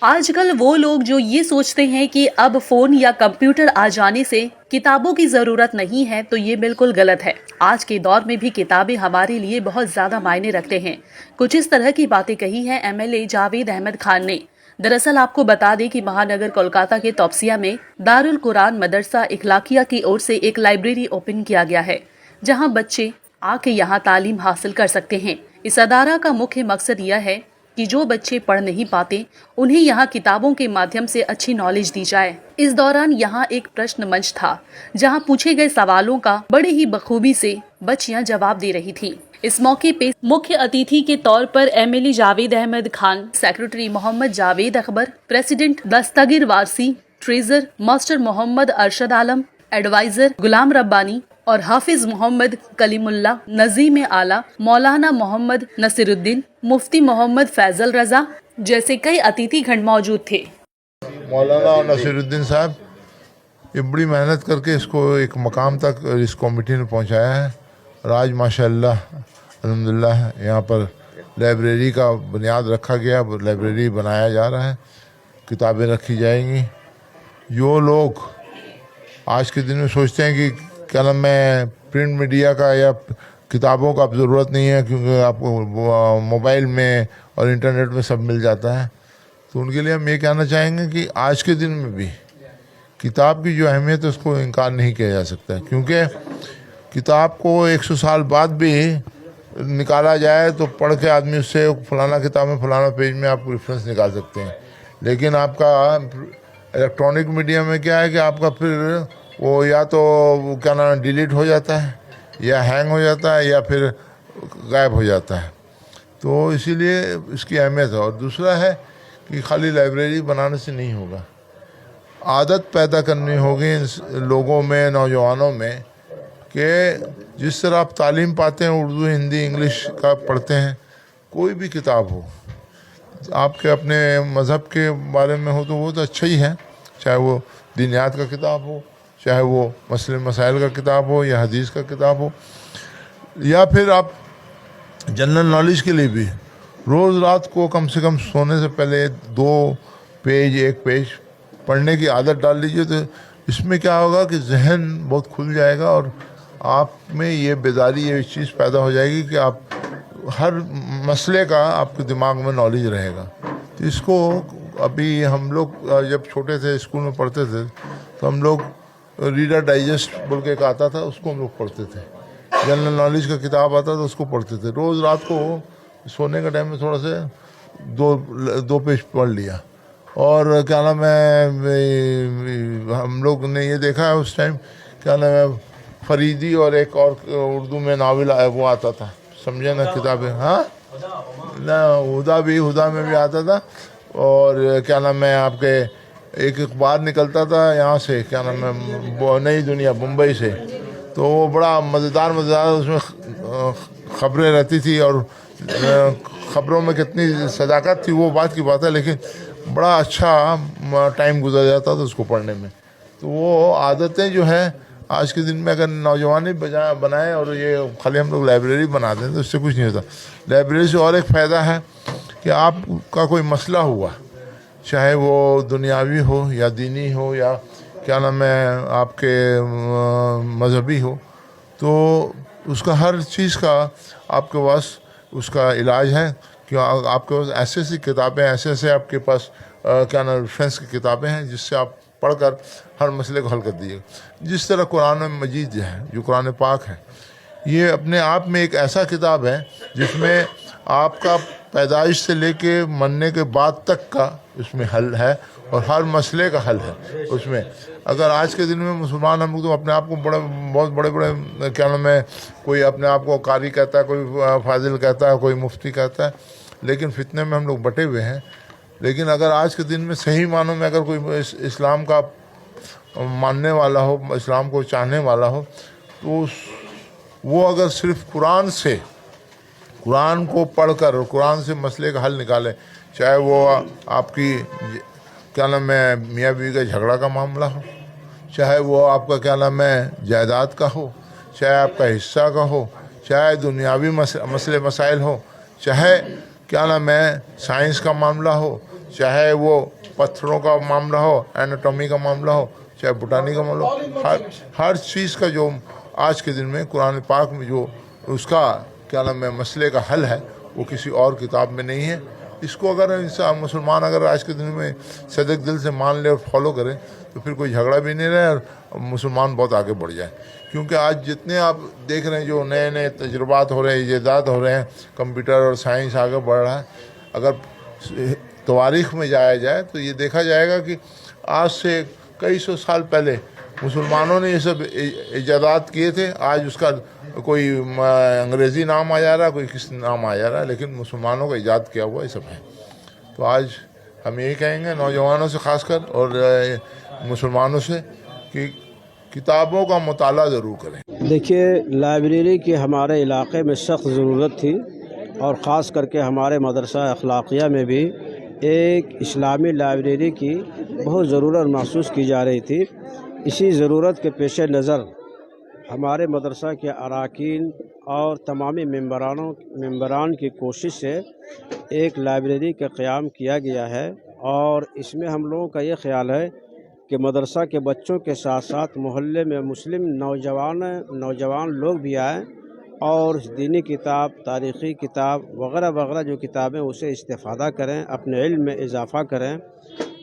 आजकल वो लोग जो ये सोचते हैं कि अब फोन या कंप्यूटर आ जाने से किताबों की जरूरत नहीं है, तो ये बिल्कुल गलत है। आज के दौर में भी किताबें हमारे लिए बहुत ज्यादा मायने रखते हैं। कुछ इस तरह की बातें कही हैं एमएलए जावेद अहमद खान ने। दरअसल आपको बता दें कि महानगर कोलकाता के तौबसिया में दारुल कुरान मदरसा इखलाकिया की ओर से एक लाइब्रेरी ओपन किया गया है, जहां बच्चे आके यहाँ तालीम हासिल कर सकते हैं। इस अदारा का मुख्य मकसद यह है कि जो बच्चे पढ़ नहीं पाते उन्हें यहाँ किताबों के माध्यम से अच्छी नॉलेज दी जाए। इस दौरान यहाँ एक प्रश्न मंच था, जहाँ पूछे गए सवालों का बड़े ही बखूबी से बच्चियां जवाब दे रही थीं। इस मौके पे मुख्य अतिथि के तौर पर MLA Javed Ahmed Khan, secretary Mohammad Javed Akbar, president Dastagir Warsi, treasurer master Mohammad Arshad Alam, adviser Ghulam Rabbani और हाफिज मोहम्मद कलीमुल्ला, नजीम आला मौलाना मोहम्मद नसीरुद्दीन, मुफ्ती मोहम्मद फैजल रजा जैसे कई अतिथिगण मौजूद थे। मौलाना नसीरुद्दीन साहब ये बड़ी मेहनत करके इसको एक मकाम तक इस कमेटी ने पहुंचाया है और आज माशाअल्लाह अल्हम्दुलिल्लाह यहाँ पर लाइब्रेरी का बुनियाद रखा गया, लाइब्रेरी बनाया जा रहा है, किताबें रखी जाएंगी। जो लोग आज के दिन में सोचते हैं कि क्या नाम है प्रिंट मीडिया का या किताबों का अब ज़रूरत नहीं है क्योंकि आपको मोबाइल में और इंटरनेट में सब मिल जाता है, तो उनके लिए हम ये कहना चाहेंगे कि आज के दिन में भी किताब की जो अहमियत है उसको इनकार नहीं किया जा सकता है, क्योंकि किताब को 100 साल बाद भी निकाला जाए तो पढ़ के आदमी उससे फलाना किताब में फलाना पेज में आप रेफरेंस निकाल सकते हैं। लेकिन आपका इलेक्ट्रॉनिक मीडिया में क्या है कि आपका फिर वो या तो क्या नाम डिलीट हो जाता है या हैंग हो जाता है या फिर गायब हो जाता है, तो इसीलिए इसकी अहमियत है। और दूसरा है कि खाली लाइब्रेरी बनाने से नहीं होगा, आदत पैदा करनी होगी लोगों में, नौजवानों में, कि जिस तरह आप तालीम पाते हैं उर्दू, हिंदी, इंग्लिश का पढ़ते हैं, कोई भी किताब हो आपके अपने मज़हब के बारे में हो तो वो तो अच्छा ही है, चाहे वो दीनियात का किताब हो, चाहे वो मसले मसाइल का किताब हो या हदीस का किताब हो, या फिर आप जनरल नॉलेज के लिए भी रोज़ रात को कम से कम सोने से पहले 2 पेज 1 पेज पढ़ने की आदत डाल लीजिए, तो इसमें क्या होगा कि जहन बहुत खुल जाएगा और आप में ये बेदारी, ये चीज़ पैदा हो जाएगी कि आप हर मसले का आपके दिमाग में नॉलेज रहेगा। तो इसको अभी हम लोग जब छोटे थे स्कूल में पढ़ते थे तो हम लोग रीडर डाइजेस्ट बोल के एक आता था, उसको हम लोग पढ़ते थे। जनरल नॉलेज का किताब आता था उसको पढ़ते थे। रोज़ रात को सोने के टाइम में थोड़ा से 2 पेज पढ़ लिया। और क्या नाम है, हम लोग ने ये देखा है उस टाइम क्या नाम है, फरीदी और एक और उर्दू में नावल वो आता था, समझे ना किताबें, हाँ ना हुदा में भी आता था। और क्या नाम है आपके एक अखबार निकलता था यहाँ से, क्या नाम है, नई दुनिया मुंबई से, तो वो बड़ा मज़ेदार उसमें ख़बरें रहती थी और ख़बरों में कितनी सदाकत थी वो बात की बात है, लेकिन बड़ा अच्छा टाइम गुजर जाता था उसको पढ़ने में। तो वो आदतें जो है आज के दिन में अगर नौजवान बनाए और ये खाली हम लोग लाइब्रेरी बना दें तो इससे कुछ नहीं होता। लाइब्रेरी से और एक फ़ायदा है कि आपका कोई मसला हुआ, चाहे वो दुनियावी हो या दीनी हो या क्या नाम है आपके मजहबी हो, तो उसका हर चीज़ का आपके पास उसका इलाज है। कि आपके पास ऐसी किताबें, ऐसे आपके पास क्या नाम रेफरेंस की किताबें हैं जिससे आप पढ़कर हर मसले को हल कर दीजिए। जिस तरह कुरान मजीद है, जो कुरान पाक है, ये अपने आप में एक ऐसा किताब है जिसमें आपका पैदाइश से लेके मरने के बाद तक का उसमें हल है और हर मसले का हल है उसमें। अगर आज के दिन में मुसलमान हम लोग तो अपने आप को बहुत बड़े क्या नाम है, कोई अपने आप को कारी कहता है, कोई फाजिल कहता है, कोई मुफ्ती कहता है, लेकिन फितने में हम लोग बटे हुए हैं। लेकिन अगर आज के दिन में सही मानों में अगर कोई इस्लाम का मानने वाला हो, इस्लाम को चाहने वाला हो, तो वो अगर सिर्फ कुरान को पढ़कर और कुरान से मसले का हल निकाले, चाहे वो आपकी क्या नाम है मियाँ बीवी का झगड़ा का मामला हो, चाहे वो आपका क्या नाम है जायदाद का हो, चाहे आपका हिस्सा का हो, चाहे दुनियावी मसले मसाइल हो, चाहे क्या नाम है साइंस का मामला हो, चाहे वो पत्थरों का मामला हो, एनाटॉमी का मामला हो, चाहे बोटानी का मामला हो, हर चीज़ का जो आज के दिन में कुरान पाक में जो उसका क्या नाम है मसले का हल है, वो किसी और किताब में नहीं है। इसको अगर इंसान मुसलमान अगर आज के दिन में सदक दिल से मान ले और फॉलो करे तो फिर कोई झगड़ा भी नहीं रहे और मुसलमान बहुत आगे बढ़ जाए। क्योंकि आज जितने आप देख रहे हैं जो नए नए तजुर्बात हो रहे हैं, इजादात हो रहे हैं, कंप्यूटर और साइंस आगे बढ़ रहा है, अगर तवारीख़ में जाया जाए तो ये देखा जाएगा कि आज से कई सौ साल पहले मुसलमानों ने ये सब इजादात किए थे। आज उसका कोई अंग्रेज़ी नाम आ जा रहा है, कोई किस नाम आ जा रहा है, लेकिन मुसलमानों का ईजाद किया हुआ ये सब है। तो आज हम यही कहेंगे नौजवानों से ख़ासकर और मुसलमानों से कि किताबों का मुताला ज़रूर करें। देखिए, लाइब्रेरी की हमारे इलाके में सख्त ज़रूरत थी और ख़ास करके हमारे मदरसा अखलाकिया में भी एक इस्लामी लाइब्रेरी की बहुत ज़रूरत महसूस की जा रही थी। इसी ज़रूरत के पेश नज़र हमारे मदरसा के अरकान और तमामी मेंबरान की कोशिश से एक लाइब्रेरी का क़याम किया गया है और इसमें हम लोगों का ये ख़्याल है कि मदरसा के बच्चों के साथ साथ मोहल्ले में मुस्लिम नौजवान लोग भी आएँ और दीनी किताब, तारीख़ी किताब वग़ैरह वग़ैरह जो किताबें उसे इस्तेफ़ादा करें, अपने इल्म में इजाफ़ा करें।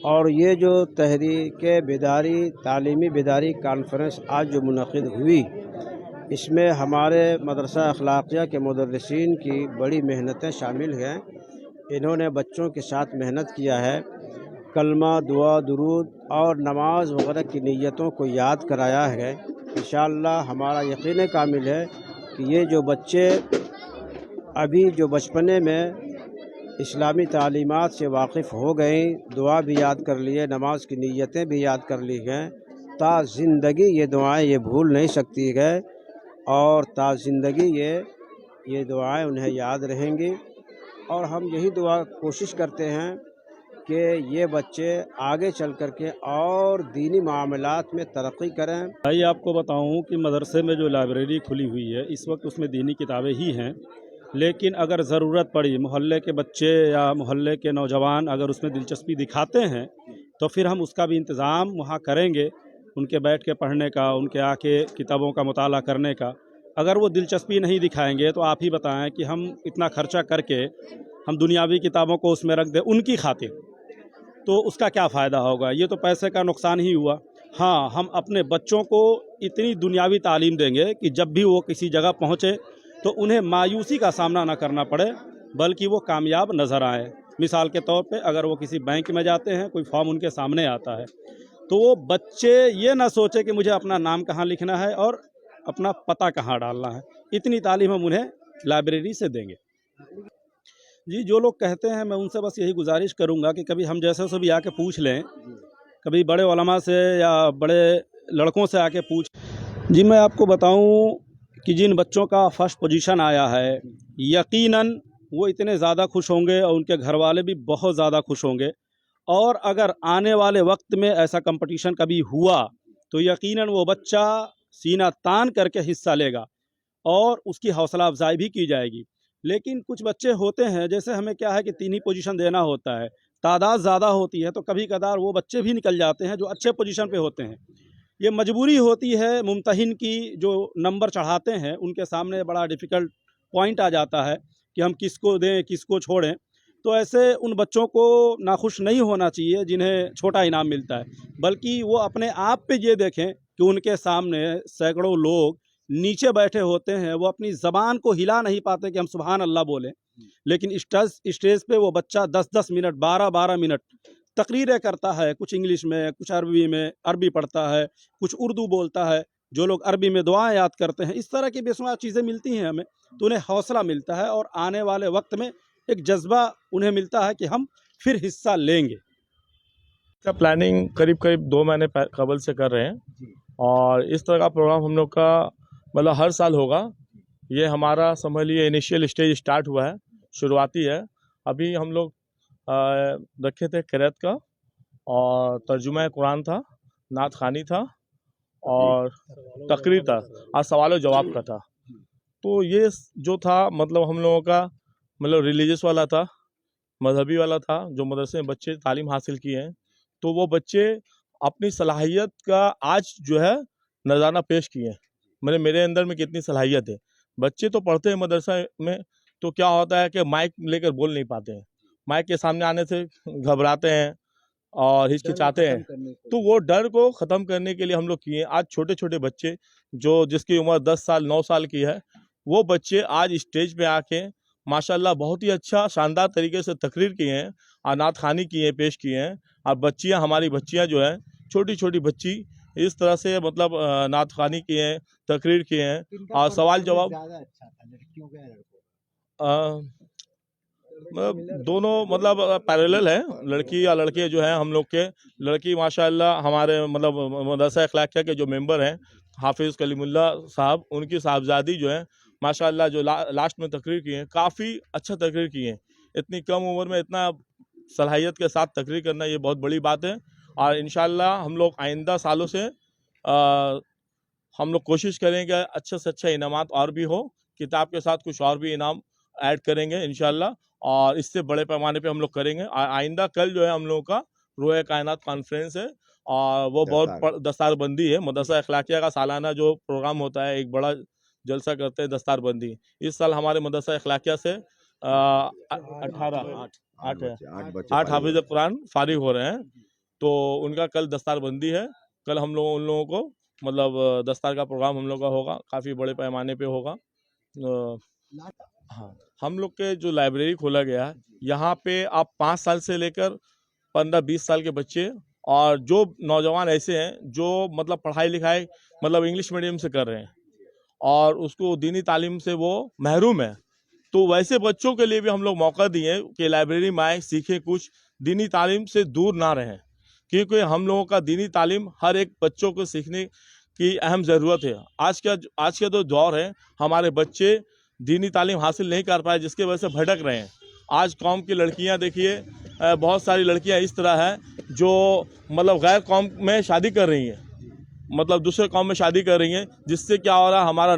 और ये जो तहरीक बेदारी तालीमी बेदारी कॉन्फ्रेंस आज जो मुनक़िद हुई, इसमें हमारे मदरसा अखलाकिया के मुदर्रिसीन की बड़ी मेहनतें शामिल हैं। इन्होंने बच्चों के साथ मेहनत किया है, कलमा, दुआ, दुरूद और नमाज वग़ैरह की नीयतों को याद कराया है। इंशाअल्लाह हमारा यकीन कामिल है कि ये जो बच्चे अभी जो बचपने में इस्लामी तालीमात से वाकिफ़ हो गए, दुआ भी याद कर लिए, नमाज की नीयतें भी याद कर ली हैं, ता ज़िंदगी ये दुआएं ये भूल नहीं सकती है और ता ज़िंदगी ये दुआएं उन्हें याद रहेंगी। और हम यही दुआ कोशिश करते हैं कि ये बच्चे आगे चल कर के और दीनी मामलात में तरक्की करें। भाई आपको बताऊं कि मदरसे में जो लाइब्रेरी खुली हुई है इस वक्त उसमें दीनी किताबें ही हैं, लेकिन अगर ज़रूरत पड़ी मोहल्ले के बच्चे या मोहल्ले के नौजवान अगर उसमें दिलचस्पी दिखाते हैं तो फिर हम उसका भी इंतज़ाम वहाँ करेंगे, उनके बैठ के पढ़ने का, उनके आके किताबों का मुताला करने का। अगर वो दिलचस्पी नहीं दिखाएंगे तो आप ही बताएं कि हम इतना खर्चा करके हम दुनियावी किताबों को उसमें रख दें उनकी खातिर, तो उसका क्या फ़ायदा होगा? ये तो पैसे का नुकसान ही हुआ। हाँ, हम अपने बच्चों को इतनी दुनियावी तालीम देंगे कि जब भी वो किसी जगह पहुँचे तो उन्हें मायूसी का सामना ना करना पड़े, बल्कि वो कामयाब नज़र आए। मिसाल के तौर पे अगर वो किसी बैंक में जाते हैं, कोई फॉर्म उनके सामने आता है, तो वो बच्चे ये ना सोचे कि मुझे अपना नाम कहाँ लिखना है और अपना पता कहाँ डालना है। इतनी तालीम हम उन्हें लाइब्रेरी से देंगे। जी, जो लोग कहते हैं मैं उनसे बस यही गुजारिश करूँगा कि कभी हम जैसे से भी आके पूछ लें, कभी बड़े उलमा से या बड़े लड़कों से आके पूछ। जी, मैं आपको बताऊँ कि जिन बच्चों का फ़र्स्ट पोजीशन आया है, यकीनन वो इतने ज़्यादा खुश होंगे और उनके घर वाले भी बहुत ज़्यादा खुश होंगे। और अगर आने वाले वक्त में ऐसा कंपटीशन कभी हुआ तो यकीनन वो बच्चा सीना तान करके हिस्सा लेगा और उसकी हौसला अफजाई भी की जाएगी। लेकिन कुछ बच्चे होते हैं, जैसे हमें क्या है कि 3 ही पोजीशन देना होता है, तादाद ज़्यादा होती है तो कभी कदार वो बच्चे भी निकल जाते हैं जो अच्छे पोजीशन पे होते हैं। ये मजबूरी होती है मुम्तहिन की, जो नंबर चढ़ाते हैं उनके सामने बड़ा डिफ़िकल्ट पॉइंट आ जाता है कि हम किसको दें किसको छोड़ें। तो ऐसे उन बच्चों को नाखुश नहीं होना चाहिए जिन्हें छोटा इनाम मिलता है, बल्कि वो अपने आप पे ये देखें कि उनके सामने सैकड़ों लोग नीचे बैठे होते हैं, वो अपनी ज़बान को हिला नहीं पाते कि हम सुभान अल्लाह बोलें, लेकिन स्टेज पे वो बच्चा 10-10 मिनट 12-12 मिनट तकरीरें करता है, कुछ इंग्लिश में, कुछ अरबी में, अरबी पढ़ता है, कुछ उर्दू बोलता है, जो लोग अरबी में दुआएं याद करते हैं। इस तरह की बेशुमार चीज़ें मिलती हैं हमें, तो उन्हें हौसला मिलता है और आने वाले वक्त में एक जज्बा उन्हें मिलता है कि हम फिर हिस्सा लेंगे। का प्लानिंग करीब 2 महीने कबल से कर रहे हैं और इस तरह का प्रोग्राम हम लोग का मतलब हर साल होगा। ये हमारा समझ लिए इनिशियल स्टेज स्टार्ट हुआ है, शुरुआती है। अभी हम लोग रखे थे क़िरात का और तर्जुमा कुरान था, नात खानी था और तकरीर था, आज सवाल और जवाब का था। तो ये जो था मतलब हम लोगों का मतलब रिलीजियस वाला था मजहबी वाला था, जो मदरसे में बच्चे तालीम हासिल किए हैं, तो वो बच्चे अपनी सलाहियत का आज जो है नज़ारा पेश किए हैं। मेरे अंदर में कितनी सलाहियत है। बच्चे तो पढ़ते हैं मदरसा में, तो क्या होता है कि माइक लेकर बोल नहीं पाते हैं, माइक के सामने आने से घबराते हैं और हिचकिचाते हैं। तो वो डर को ख़त्म करने के लिए हम लोग किए। आज छोटे छोटे बच्चे जिसकी उम्र 10 साल 9 साल की है, वो बच्चे आज स्टेज पे आके माशाल्लाह बहुत ही अच्छा शानदार तरीके से तकरीर किए हैं और नात खानी किए हैं, पेश किए हैं। और बच्चियाँ, हमारी बच्चियाँ जो हैं, छोटी छोटी बच्ची इस तरह से मतलब नात खानी किए हैं, तकरीर किए हैं और सवाल जवाब मतलब दोनों मतलब पैरेलल है। लड़की या लड़के जो हैं हम लोग के, लड़की माशाल्लाह हमारे मतलब मदरसा अखलाकिया के जो मेंबर हैं हाफिज़ कलीमुल्लाह साहब, उनकी साहबजादी जो है माशाल्लाह जो लास्ट में तकरीर की हैं, काफ़ी अच्छा तकरीर की हैं। इतनी कम उम्र में इतना सलाहियत के साथ तकरीर करना ये बहुत बड़ी बात है। और इंशाल्लाह हम लोग आइंदा सालों से हम लोग कोशिश करेंगे अच्छे से अच्छा इनामात और भी हो, किताब के साथ कुछ और भी इनाम ऐड करेंगे इंशाल्लाह, और इससे बड़े पैमाने पे हम लोग करेंगे। आइंदा कल जो है हम लोगों का रोए कायनात कॉन्फ्रेंस है और वो बहुत दस्तारबंदी है। मदरसा अखलाकिया का सालाना जो प्रोग्राम होता है, एक बड़ा जलसा करते हैं दस्तारबंदी। इस साल हमारे मदरसा अखलाकिया से 8 हाफिज कुरान फारिग हो रहे हैं, तो उनका कल दस्तारबंदी है। कल हम लोग उन लोगों को मतलब दस्तार का प्रोग्राम हम लोग का होगा, काफ़ी बड़े पैमाने पे होगा। हाँ, हम लोग के जो लाइब्रेरी खोला गया है, यहाँ पे आप 5 साल से लेकर 15-20 साल के बच्चे और जो नौजवान ऐसे हैं जो मतलब पढ़ाई लिखाई मतलब इंग्लिश मीडियम से कर रहे हैं और उसको दीनी तालीम से वो महरूम है, तो वैसे बच्चों के लिए भी हम लोग मौका दिए कि लाइब्रेरी में आए, सीखें, कुछ दीनी तालीम से दूर ना रहें, क्योंकि हम लोगों का दीनी तालीम हर एक बच्चों को सीखने की अहम ज़रूरत है। आज का जो दौर है, हमारे बच्चे दीनी तालीम हासिल नहीं कर पाए, जिसके वजह से भटक रहे हैं। आज कौम की लड़कियां देखिए, बहुत सारी लड़कियां इस तरह हैं जो मतलब गैर कौम में शादी कर रही हैं, मतलब दूसरे कौम में शादी कर रही हैं, जिससे क्या हो रहा है, हमारा